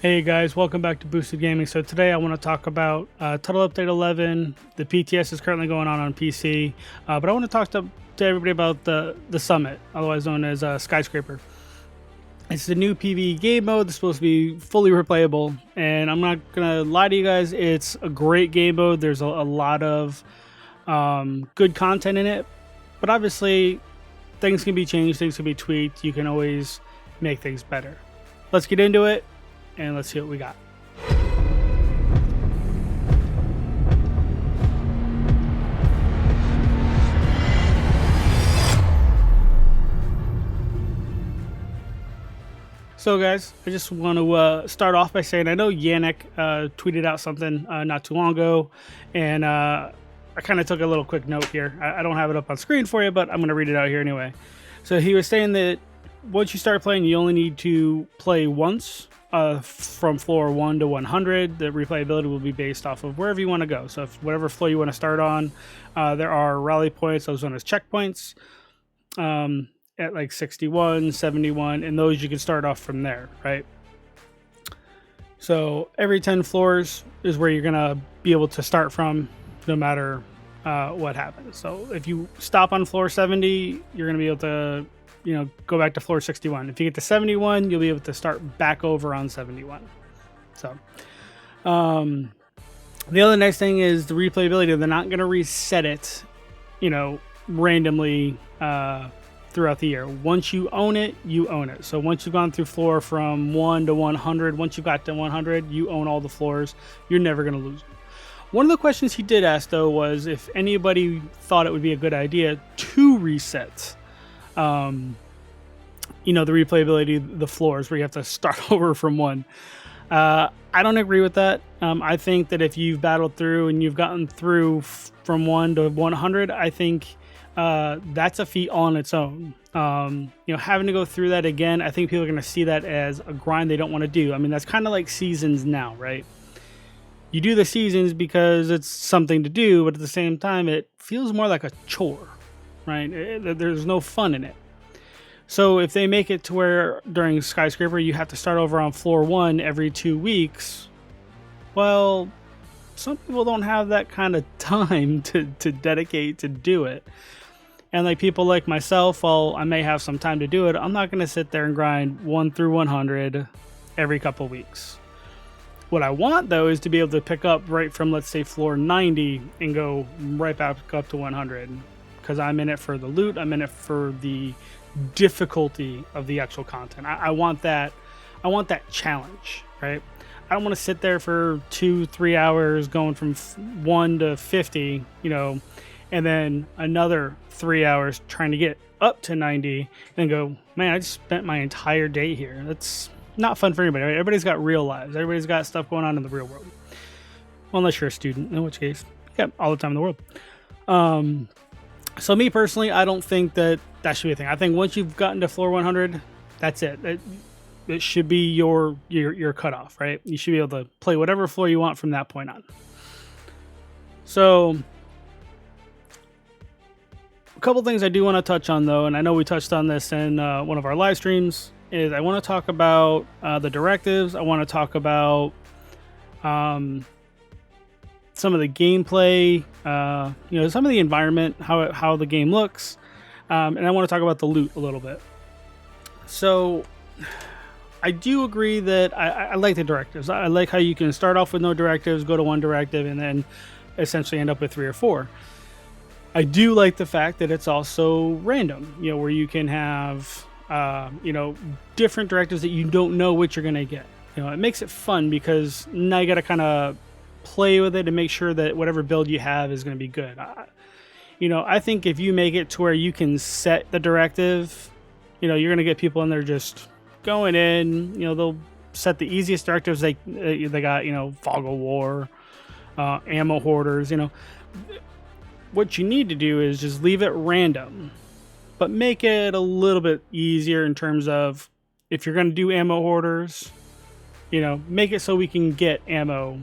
Hey guys, welcome back to Boosted Gaming. So today I want to talk about Total Update 11. The PTS is currently going on PC, but I want to talk to everybody about the Summit, otherwise known as SkySkraper. It's the new PvE game mode that's supposed to be fully replayable, and I'm not gonna lie to you guys, it's a great game mode. There's a lot of good content in it, but obviously things can be changed, things can be tweaked. You can always make things better. Let's get into it and let's see what we got. So guys, I just want to start off by saying I know Yannick tweeted out something not too long ago, and I kind of took a little quick note here. I don't have it up on screen for you, but I'm going to read it out here anyway. So he was saying that once you start playing, you only need to play once from floor 1 to 100. The replayability will be based off of wherever you want to go. So if whatever floor you want to start on, there are rally points, those known as checkpoints, at like 61, 71, and those you can start off from there, right? So every 10 floors is where you're going to be able to start from, no matter what happens. So if you stop on floor 70, you're going to be able to go back to floor 61. If you get to 71, you'll be able to start back over on 71. So the other nice thing is the replayability. They're not going to reset it, randomly throughout the year. Once you own it, you own it. So once you've gone through floor from 1 to 100, once you got to 100, you own all the floors. You're never going to lose them. One of the questions he did ask, though, was if anybody thought it would be a good idea to reset the replayability, the floors where you have to start over from 1. I don't agree with that. I think that if you've battled through and you've gotten through from 1 to 100, I think that's a feat all on its own. Having to go through that again, I think people are going to see that as a grind they don't want to do. I mean, that's kind of like seasons now, right? You do the seasons because it's something to do, but at the same time, it feels more like a chore, right? There's no fun in it. So if they make it to where during SkySkraper you have to start over on floor 1 every 2 weeks, well, some people don't have that kind of time to dedicate to do it. And like people like myself, while I may have some time to do it, I'm not going to sit there and grind 1 through 100 every couple weeks. What I want, though, is to be able to pick up right from, let's say, floor 90 and go right back up to 100. Because I'm in it for the loot, I'm in it for the difficulty of the actual content. I want that challenge, right? I don't want to sit there for 2-3 hours going from 1 to 50, and then another 3 hours trying to get up to 90 and go, man, I just spent my entire day here. That's not fun for anybody, right? Everybody's got real lives. Everybody's got stuff going on in the real world. Well, unless you're a student, in which case, yeah, all the time in the world. So me personally, I don't think that should be a thing. I think once you've gotten to floor 100, that's it. It should be your cutoff, right? You should be able to play whatever floor you want from that point on. So a couple things I do want to touch on, though, and I know we touched on this in one of our live streams, is I want to talk about the directives. I want to talk about some of the gameplay, some of the environment, how the game looks, and I want to talk about the loot a little bit. So I do agree that I like the directives. I like how you can start off with no directives, go to 1 directive, and then essentially end up with 3 or 4. I do like the fact that it's also random, where you can have, different directives that you don't know what you're going to get. It makes it fun because now you got to kind of play with it and make sure that whatever build you have is going to be good. I think if you make it to where you can set the directive, you're going to get people in there just going in. They'll set the easiest directives. They got, fog of war, ammo hoarders. What you need to do is just leave it random, but make it a little bit easier in terms of if you're going to do ammo hoarders, make it so we can get ammo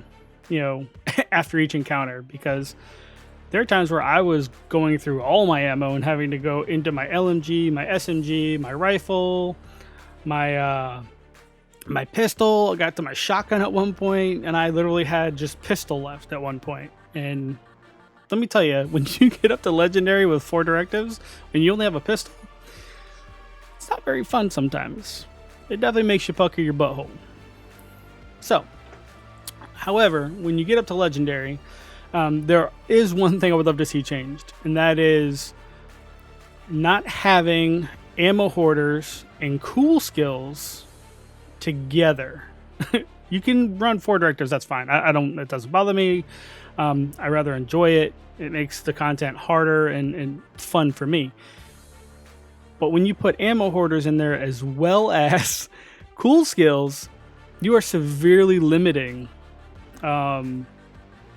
after each encounter, because there are times where I was going through all my ammo and having to go into my LMG, my SMG, my rifle, my my pistol. I got to my shotgun at one point, and I literally had just pistol left at one point. And let me tell you, when you get up to legendary with 4 directives and you only have a pistol, it's not very fun sometimes. It definitely makes you pucker your butthole. So, however, when you get up to legendary, there is one thing I would love to see changed, and that is not having ammo hoarders and cool skills together. You can run 4 directives, that's fine. I don't, it doesn't bother me. I rather enjoy it. It makes the content harder and fun for me. But when you put ammo hoarders in there as well as cool skills, you are severely limiting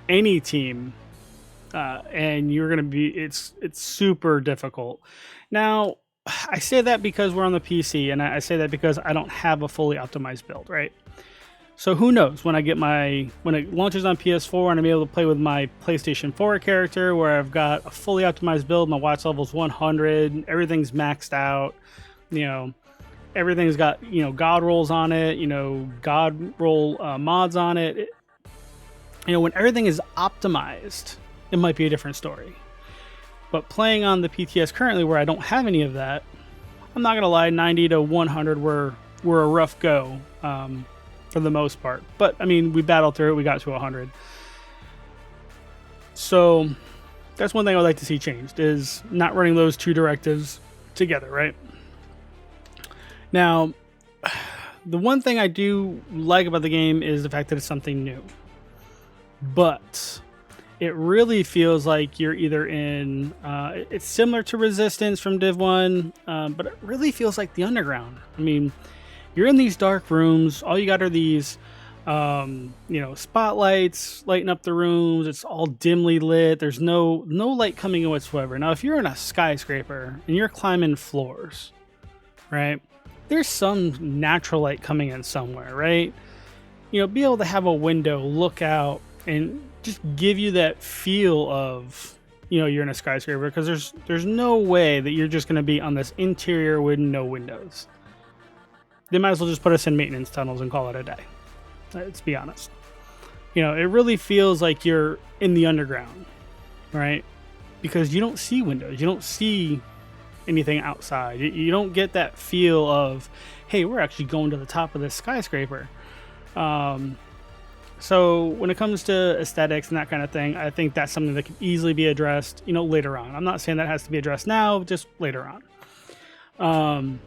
any team, and you're going to be, it's super difficult. Now, I say that because we're on the PC, and I say that because I don't have a fully optimized build, right? So who knows, when it launches on PS4 and I'm able to play with my PlayStation 4 character where I've got a fully optimized build, my watch level's 100, everything's maxed out, everything's got, god rolls on it, god roll mods on it. When everything is optimized, it might be a different story. But playing on the PTS currently where I don't have any of that, I'm not going to lie, 90 to 100 were a rough go. For the most part, but we battled through it. We got to 100. So that's one thing I would like to see changed, is not running those 2 directives together, right? Now, the one thing I do like about the game is the fact that it's something new, but it really feels like you're either in it's similar to Resistance from Div 1, but it really feels like the Underground. You're in these dark rooms. All you got are these, spotlights lighting up the rooms. It's all dimly lit. There's no light coming in whatsoever. Now, if you're in a skyscraper and you're climbing floors, right, there's some natural light coming in somewhere, right? Be able to have a window, look out, and just give you that feel of, you're in a skyscraper, because there's no way that you're just going to be on this interior with no windows. They might as well just put us in maintenance tunnels and call it a day. Let's be honest. It really feels like you're in the underground, right? Because you don't see windows. You don't see anything outside. You don't get that feel of, hey, we're actually going to the top of this skyscraper. So when it comes to aesthetics and that kind of thing, I think that's something that can easily be addressed, later on. I'm not saying that has to be addressed now, just later on.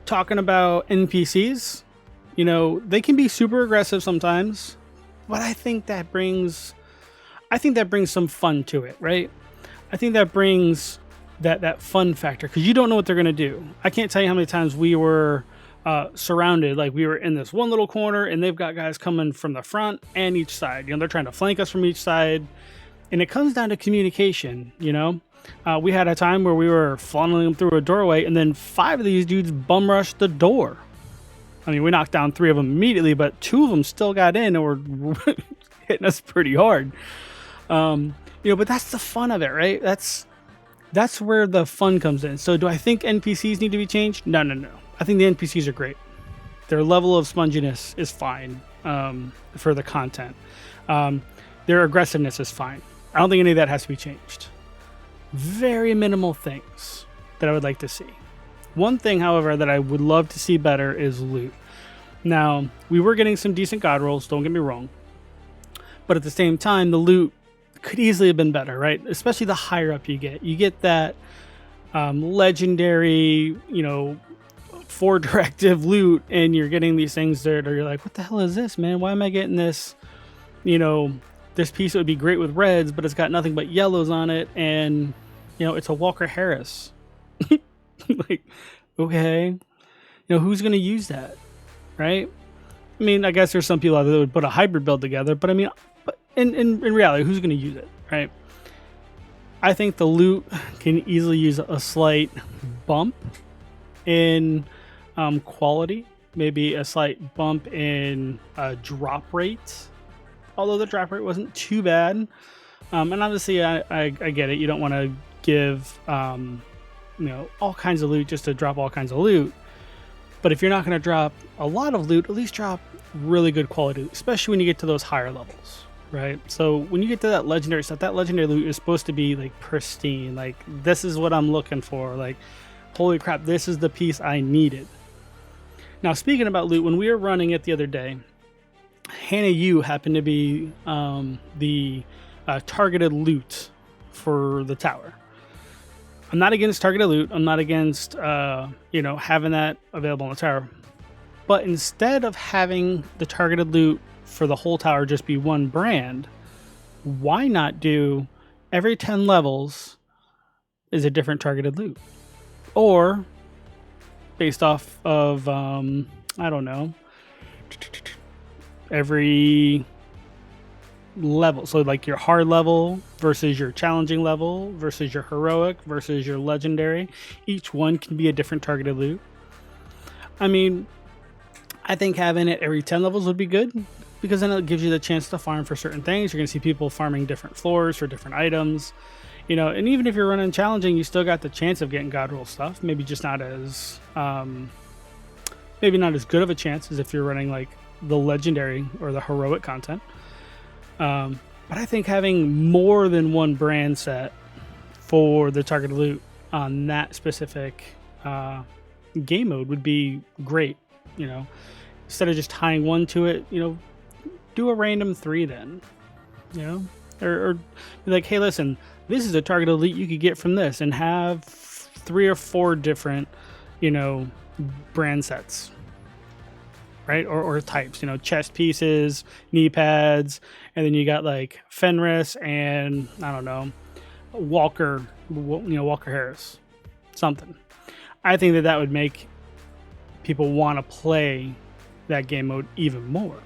Talking about NPCs, they can be super aggressive sometimes, but I think that brings some fun to it, right? I think that brings that fun factor, because you don't know what they're going to do. I can't tell you how many times we were surrounded, like we were in this one little corner and they've got guys coming from the front and each side. They're trying to flank us from each side, and it comes down to communication. We had a time where we were funneling them through a doorway, and then 5 of these dudes bum rushed the door. We knocked down 3 of them immediately, but 2 of them still got in and were hitting us pretty hard. But that's the fun of it, right? That's where the fun comes in. So do I think NPCs need to be changed? No. I think the NPCs are great. Their level of sponginess is fine for the content. Their aggressiveness is fine. I don't think any of that has to be changed. Very minimal things that I would like to see. One thing, however, that I would love to see better is loot. Now, we were getting some decent god rolls, don't get me wrong. But at the same time, the loot could easily have been better, right? Especially the higher up you get. You get that legendary, 4 directive loot, and you're getting these things that are, you're like, what the hell is this, man? Why am I getting this, this piece that would be great with reds, but it's got nothing but yellows on it, and it's a Walker Harris. Like, okay, who's gonna use that, right? I guess there's some people out there that would put a hybrid build together, but in reality, who's gonna use it, right? I think the loot can easily use a slight bump in quality, maybe a slight bump in drop rate. Although the drop rate wasn't too bad. And obviously I get it. You don't want to give, all kinds of loot just to drop all kinds of loot. But if you're not going to drop a lot of loot, at least drop really good quality, especially when you get to those higher levels, right? So when you get to that legendary stuff, that legendary loot is supposed to be like pristine. Like, this is what I'm looking for. Like, holy crap, this is the piece I needed. Now, speaking about loot, when we were running it the other day, Hannah Yu happened to be the targeted loot for the tower. I'm not against targeted loot. I'm not against having that available on the tower. But instead of having the targeted loot for the whole tower just be one brand, why not do every 10 levels is a different targeted loot? Or based off of, I don't know, every level. So like your hard level versus your challenging level versus your heroic versus your legendary. Each one can be a different targeted loot. I mean, I think having it every 10 levels would be good, because then it gives you the chance to farm for certain things. You're going to see people farming different floors for different items, and even if you're running challenging, you still got the chance of getting God roll stuff. Maybe just not as good of a chance as if you're running like the legendary or the heroic content. But I think having more than one brand set for the targeted loot on that specific game mode would be great. Instead of just tying one to it, do a random 3 then, or be like, hey, listen, this is a targeted loot you could get from this, and have 3 or 4 different, brand sets, right? Or types, chest pieces, knee pads, and then you got like Fenris and I don't know, Walker Harris, something. I think that would make people want to play that game mode even more.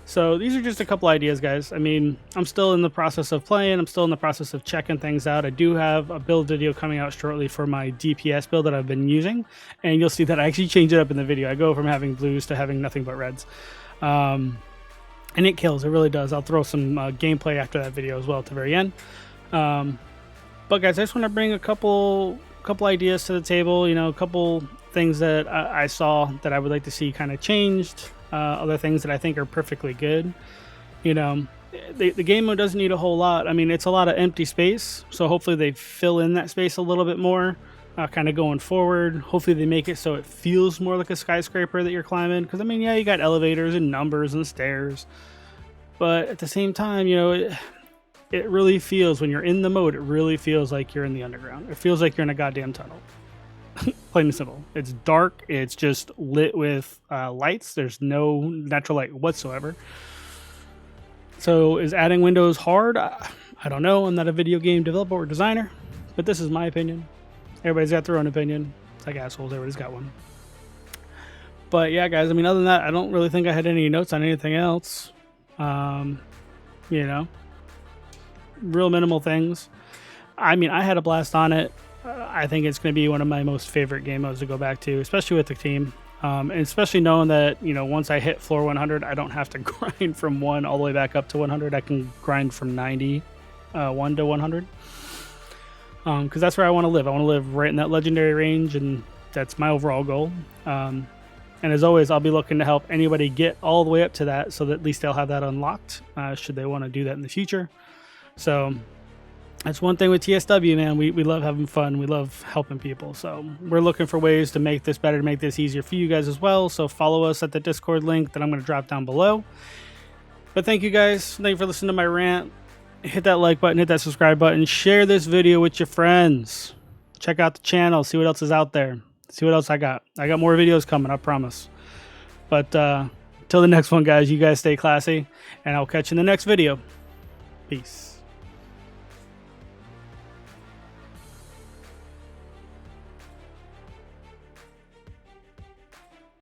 So these are just a couple ideas, guys. I mean, I'm still in the process of playing. I'm still in the process of checking things out. I do have a build video coming out shortly for my DPS build that I've been using, and you'll see that I actually change it up in the video. I go from having blues to having nothing but reds, and it kills. It really does. I'll throw some gameplay after that video as well at the very end. But guys, I just want to bring a couple ideas to the table. A couple things that I saw that I would like to see kind of changed. Other things that I think are perfectly good. The game mode doesn't need a whole lot. I mean, it's a lot of empty space, so hopefully they fill in that space a little bit more, kind of going forward. Hopefully they make it so it feels more like a skyscraper that you're climbing, because I mean, yeah, you got elevators and numbers and stairs, but at the same time, it really feels, when you're in the mode, it really feels like you're in the underground. It feels like you're in a goddamn tunnel. Plain and simple. It's dark. It's just lit with lights. There's no natural light whatsoever. So is adding windows hard? I don't know. I'm not a video game developer or designer, but this is my opinion. Everybody's got their own opinion. It's like assholes. Everybody's got one. But yeah, guys, I mean, other than that, I don't really think I had any notes on anything else. Real minimal things. I mean, I had a blast on it. I think it's going to be one of my most favorite game modes to go back to, especially with the team. And especially knowing that, once I hit floor 100, I don't have to grind from 1 all the way back up to 100. I can grind from 91 to 100. Because that's where I want to live. I want to live right in that legendary range, and that's my overall goal. And as always, I'll be looking to help anybody get all the way up to that, so that at least they'll have that unlocked, should they want to do that in the future. So that's one thing with TSW, man. We love having fun. We love helping people. So we're looking for ways to make this better, to make this easier for you guys as well. So follow us at the Discord link that I'm going to drop down below. But thank you guys. Thank you for listening to my rant. Hit that like button, hit that subscribe button, share this video with your friends. Check out the channel, see what else is out there. See what else I got. I got more videos coming, I promise. But till the next one, guys, you guys stay classy, and I'll catch you in the next video. Peace.